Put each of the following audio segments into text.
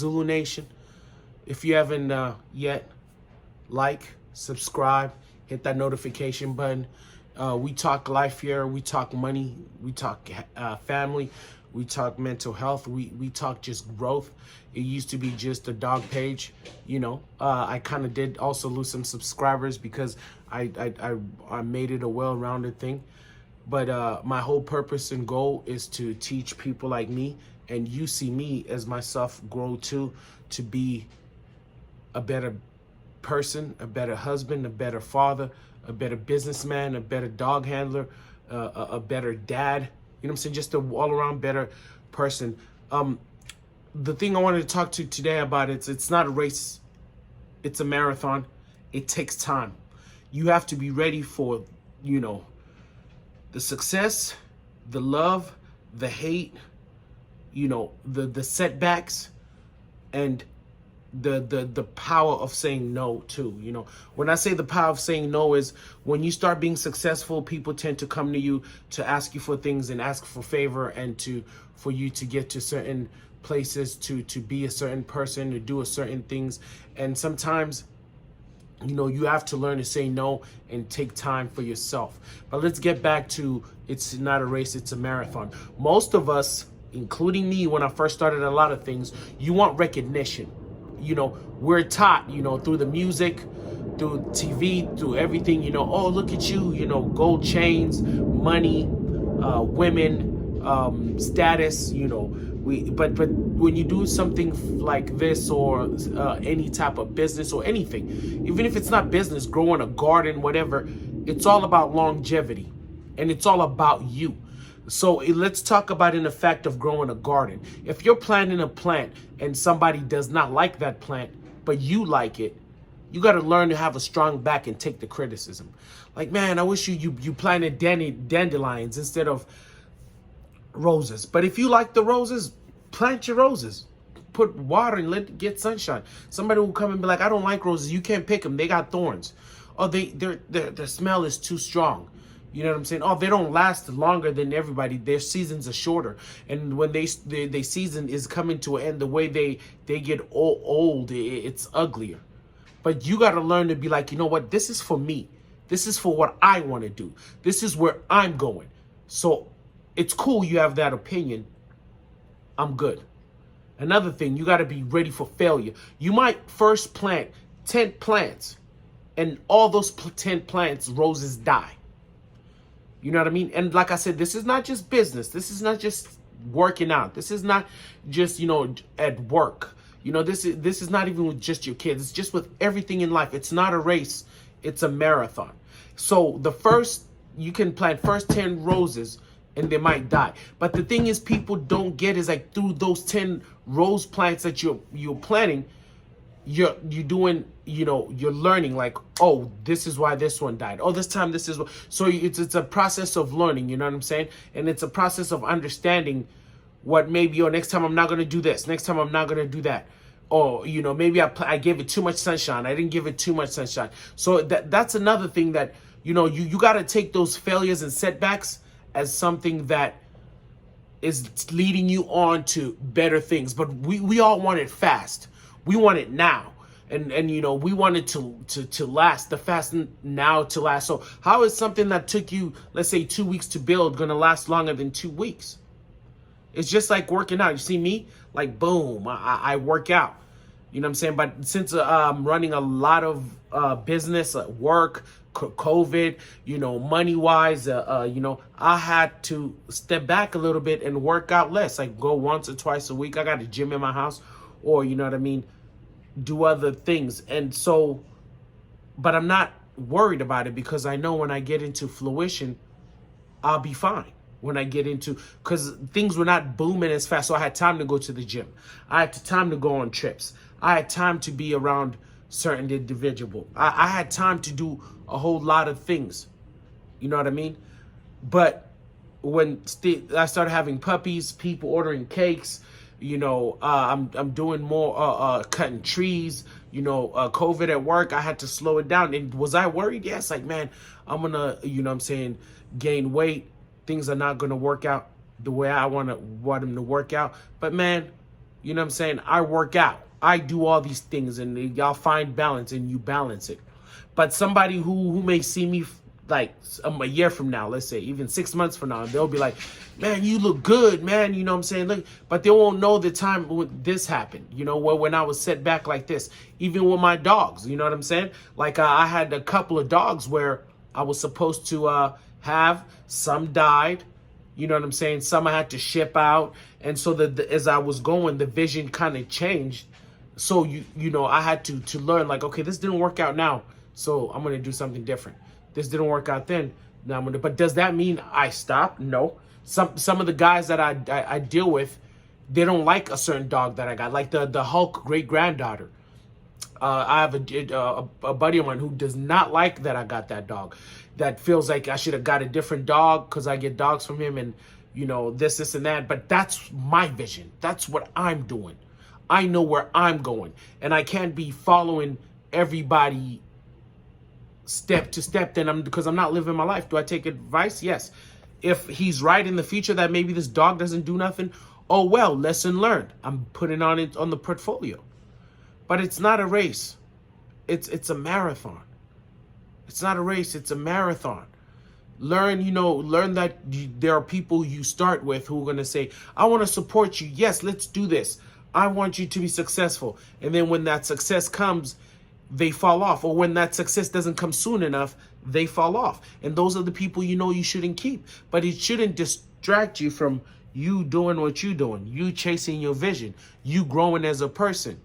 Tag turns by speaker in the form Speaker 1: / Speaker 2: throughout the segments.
Speaker 1: Zulunation. If you haven't yet, like, subscribe, hit that notification button. We talk life here. We talk money. We talk family. We talk mental health. We talk just growth. It used to be just a dog page, you know. I kind of did also lose some subscribers because I made it a well-rounded thing. But my whole purpose and goal is to teach people like me, and you see me as myself grow too, to be a better person, a better husband, a better father, a better businessman, a better dog handler, a better dad. You know what I'm saying? Just a all-around better person. The thing I wanted to talk to today about, it's not a race. It's a marathon. It takes time. You have to be ready for, you know, the success, the love, the hate, you know, the setbacks, and the power of saying no too. You know, when I say the power of saying no is when you start being successful, people tend to come to you to ask you for things and ask for favor, and for you to get to certain places, to be a certain person, to do a certain things. And sometimes, you know, you have to learn to say no and take time for yourself. But let's get back to, it's not a race, it's a marathon. Most of us, including me, when I first started a lot of things, you want recognition. You know, we're taught, you know, through the music, through TV, through everything, you know, oh, look at you, you know, gold chains, money, women, status, you know. But when you do something like this, or any type of business or anything, even if it's not business, growing a garden, whatever, it's all about longevity, and it's all about you. So let's talk about in the fact of growing a garden. If you're planting a plant and somebody does not like that plant, but you like it, you got to learn to have a strong back and take the criticism. Like, man, I wish you planted dandelions instead of roses. But if you like the roses, plant your roses. Put water and let it get sunshine. Somebody will come and be like, I don't like roses. You can't pick them. They got thorns. Oh, their smell is too strong. You know what I'm saying? Oh, they don't last longer than everybody. Their seasons are shorter. And when they season is coming to an end, the way they get old, it's uglier. But you got to learn to be like, you know what? This is for me. This is for what I want to do. This is where I'm going. So it's cool you have that opinion. I'm good. Another thing, you got to be ready for failure. You might first plant 10 plants, and all those 10 plants, roses die. You know what I mean? And like I said, this is not just business. This is not just working out. This is not just, you know, at work. You know, this is not even with just your kids. It's just with everything in life. It's not a race. It's a marathon. So you can plant first 10 roses, and they might die. But the thing is, people don't get is like through those 10 rose plants that you're planting, you're doing, you know, you're learning like, oh, this is why this one died. Oh, this time this is what. So it's a process of learning, you know what I'm saying? And it's a process of understanding what maybe, oh, next time I'm not going to do this. Next time I'm not going to do that. Or, you know, maybe I gave it too much sunshine. I didn't give it too much sunshine. So that's another thing that, you know, you got to take those failures and setbacks as something that is leading you on to better things. But we all want it fast. We want it now. And you know, we want it to last, the fast now to last. So how is something that took you, let's say, 2 weeks to build going to last longer than 2 weeks? It's just like working out. You see me, like, boom, I work out. You know what I'm saying? But since I'm running a lot of business at work, COVID, you know, money-wise, you know, I had to step back a little bit and work out less. Like, go once or twice a week. I got a gym in my house, or, you know what I mean, do other things. And so, but I'm not worried about it, because I know when I get into fruition, I'll be fine. When I get into, because things were not booming as fast. So I had time to go to the gym. I had time to go on trips. I had time to be around certain individual. I had time to do a whole lot of things. You know what I mean? But when I started having puppies, people ordering cakes, you know, I'm doing more cutting trees, you know, COVID at work, I had to slow it down. And was I worried? Yes, like, man, I'm gonna, you know what I'm saying, gain weight. Things are not gonna work out the way I want them to work out. But man, You know what I'm saying? I work out. I do all these things, and y'all find balance, and you balance it. But somebody who may see me like a year from now, let's say even 6 months from now, they'll be like, man, you look good, man. You know what I'm saying? Look, but they won't know the time when this happened, you know, when I was set back like this, even with my dogs, you know what I'm saying? Like I had a couple of dogs where I was supposed to have, some died, you know what I'm saying? Some I had to ship out. And so as I was going, the vision kind of changed. So, you know, I had to learn like, okay, this didn't work out now, so I'm going to do something different. This didn't work out then. Now I'm going to, but does that mean I stop? No. Some of the guys that I deal with, they don't like a certain dog that I got, like the Hulk great granddaughter. I have a buddy of mine who does not like that I got that dog, that feels like I should have got a different dog because I get dogs from him and, you know, this and that. But that's my vision. That's what I'm doing. I know where I'm going, and I can't be following everybody step to step because I'm not living my life. Do I take advice? Yes. If he's right in the future that maybe this dog doesn't do nothing, oh well, lesson learned. I'm putting on it on the portfolio. But it's not a race. It's a marathon. It's not a race, it's a marathon. Learn that there are people you start with who are going to say, I want to support you. Yes, let's do this. I want you to be successful. And then when that success comes, they fall off. Or when that success doesn't come soon enough, they fall off. And those are the people you shouldn't keep. But it shouldn't distract you from you doing what you're doing, you chasing your vision, you growing as a person.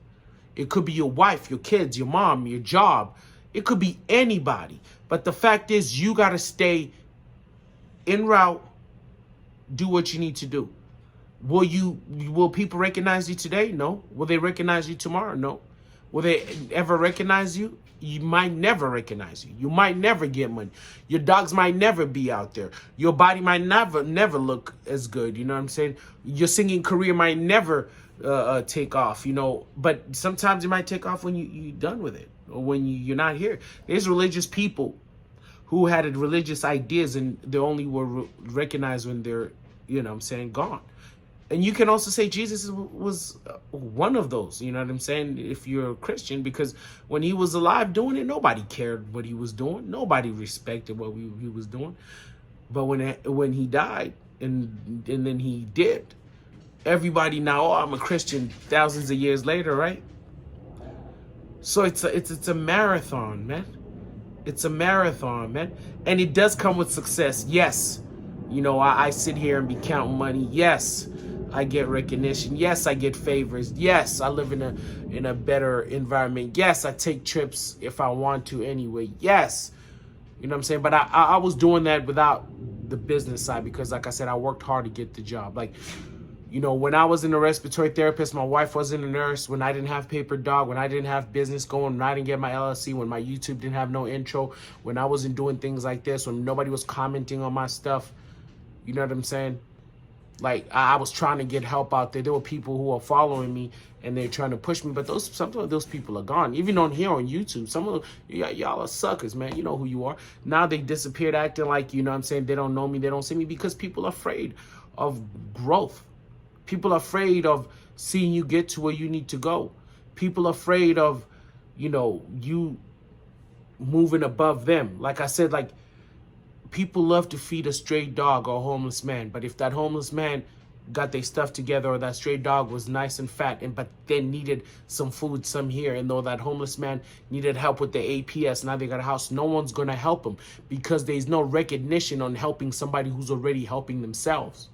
Speaker 1: It could be your wife, your kids, your mom, your job. It could be anybody. But the fact is, you got to stay en route, do what you need to do. Will people recognize you today? No. Will they recognize you tomorrow? No. Will they ever recognize you? You might never recognize you. You might never get money. Your dogs might never be out there. Your body might never look as good. You know what I'm saying? Your singing career might never take off, you know, but sometimes it might take off when you're done with it, or when you're not here. There's religious people who had religious ideas, and they only were recognized when they're, you know what I'm saying, gone. And you can also say Jesus was one of those, you know what I'm saying, if you're a Christian, because when he was alive doing it, nobody cared what he was doing. Nobody respected what he was doing. But when he died and then he dipped, everybody now, oh, I'm a Christian thousands of years later, right? So it's a marathon, man. It's a marathon, man. And it does come with success. Yes. You know, I sit here and be counting money. Yes, I get recognition. Yes, I get favors. Yes, I live in a better environment. Yes, I take trips if I want to anyway. Yes. You know what I'm saying? But I was doing that without the business side because, like I said, I worked hard to get the job. Like, you know, when I was in a respiratory therapist, my wife wasn't a nurse. When I didn't have paper dog, when I didn't have business going, when I didn't get my LLC, when my YouTube didn't have no intro, when I wasn't doing things like this, when nobody was commenting on my stuff, you know what I'm saying? Like, I was trying to get help out there. There were people who are following me and they're trying to push me, but some of those people are gone. Even on here on YouTube, some of y'all are suckers, man. You know who you are. Now they disappeared acting like, you know what I'm saying, they don't know me, they don't see me, because people are afraid of growth. People are afraid of seeing you get to where you need to go. People are afraid of, you know, you moving above them. Like I said, like, people love to feed a stray dog or a homeless man. But if that homeless man got their stuff together, or that stray dog was nice and fat, but then needed some food, some here, and though that homeless man needed help with the APS, now they got a house, no one's going to help him because there's no recognition on helping somebody who's already helping themselves.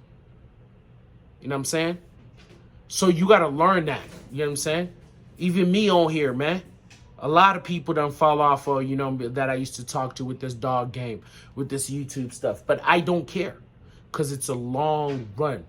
Speaker 1: You know what I'm saying? So you got to learn that. You know what I'm saying? Even me on here, man. A lot of people don't fall off, you know, that I used to talk to with this dog game, with this YouTube stuff. But I don't care, because it's a long run.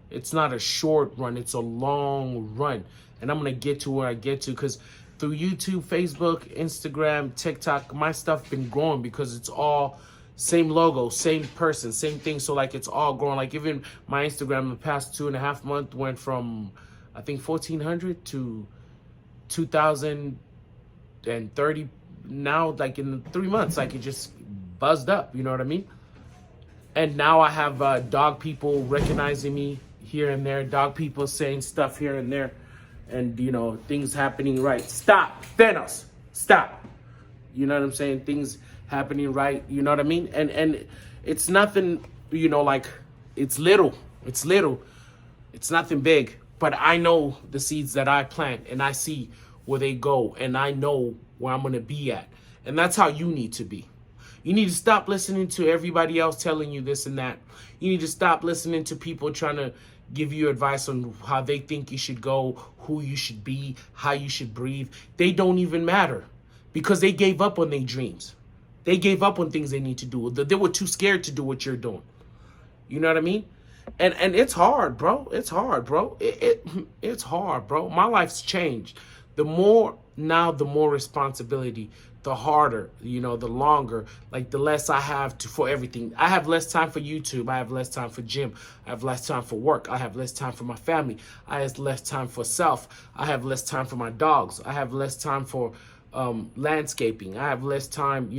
Speaker 1: It's not a short run. It's a long run. And I'm going to get to where I get to, because through YouTube, Facebook, Instagram, TikTok, my stuff been growing because it's all same logo, same person, same thing. So like, it's all growing. Like, even my Instagram the past 2.5 months went from, I think, 1,400 to 2,030 now. Like, in 3 months, like, it just buzzed up, you know what I mean? And now I have dog people recognizing me, here and there, dog people saying stuff here and there, and things happening right. Stop, Thanos. Stop. You know what I'm saying? Things happening right. You know what I mean? And it's nothing. Like it's little. It's little. It's nothing big. But I know the seeds that I plant, and I see where they go, and I know where I'm gonna be at. And that's how you need to be. You need to stop listening to everybody else telling you this and that. You need to stop listening to people trying to give you advice on how they think you should go, who you should be, how you should breathe. They don't even matter because they gave up on their dreams. They gave up on things they need to do. They were too scared to do what you're doing. You know what I mean? And it's hard, bro. It's hard, bro. It's hard, bro. My life's changed. The more responsibility, the harder, the longer, like the less I have for everything. I have less time for YouTube. I have less time for gym. I have less time for work. I have less time for my family. I have less time for self. I have less time for my dogs. I have less time for landscaping. I have less time,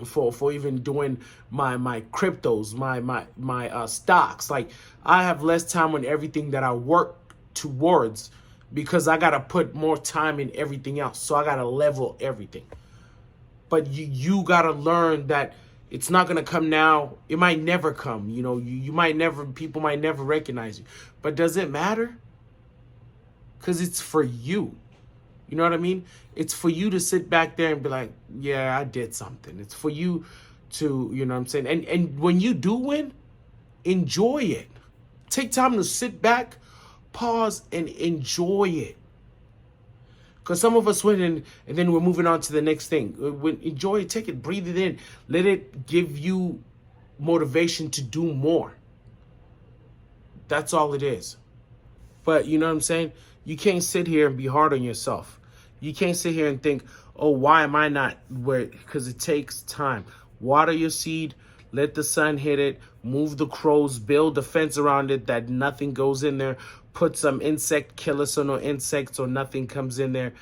Speaker 1: for even doing my cryptos, my stocks. Like I have less time on everything that I work towards because I gotta put more time in everything else. So I gotta level everything. But you gotta learn that it's not gonna come now. It might never come. You might never. People might never recognize you. But does it matter? Because it's for you. You know what I mean? It's for you to sit back there and be like, yeah, I did something. It's for you to, you know what I'm saying? And when you do win, enjoy it. Take time to sit back, pause, and enjoy it. Because some of us win and then we're moving on to the next thing. Enjoy it, take it, breathe it in. Let it give you motivation to do more. That's all it is. But you know what I'm saying? You can't sit here and be hard on yourself. You can't sit here and think, oh, why am I not where? Because it takes time. Water your seed, let the sun hit it, move the crows, build a fence around it that nothing goes in there, put some insect killer so no insects or nothing comes in there.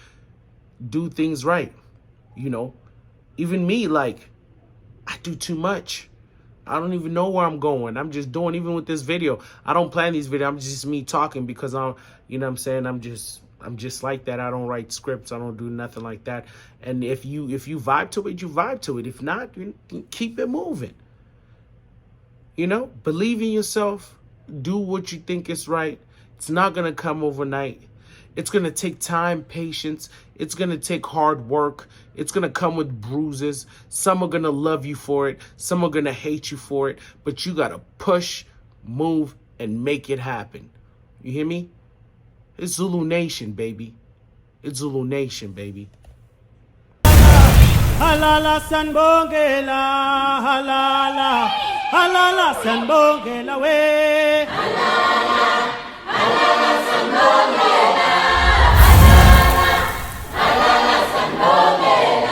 Speaker 1: Do things right. Even me, like, I do too much. I don't even know where I'm going. I'm just doing, even with this video, I don't plan these videos. I'm just me talking because I'm saying? I'm just like that. I don't write scripts. I don't do nothing like that. And if you vibe to it, you vibe to it. If not, you keep it moving. Believe in yourself. Do what you think is right. It's not going to come overnight. It's going to take time, patience. It's going to take hard work. It's going to come with bruises. Some are going to love you for it. Some are going to hate you for it. But you got to push, move, and make it happen. You hear me? It's Zulunation, baby. It's Zulunation, baby.
Speaker 2: Halala sanbongela, halala, halala sanbongela we. Halala, halala sanbongela, halala, halala sanbongela.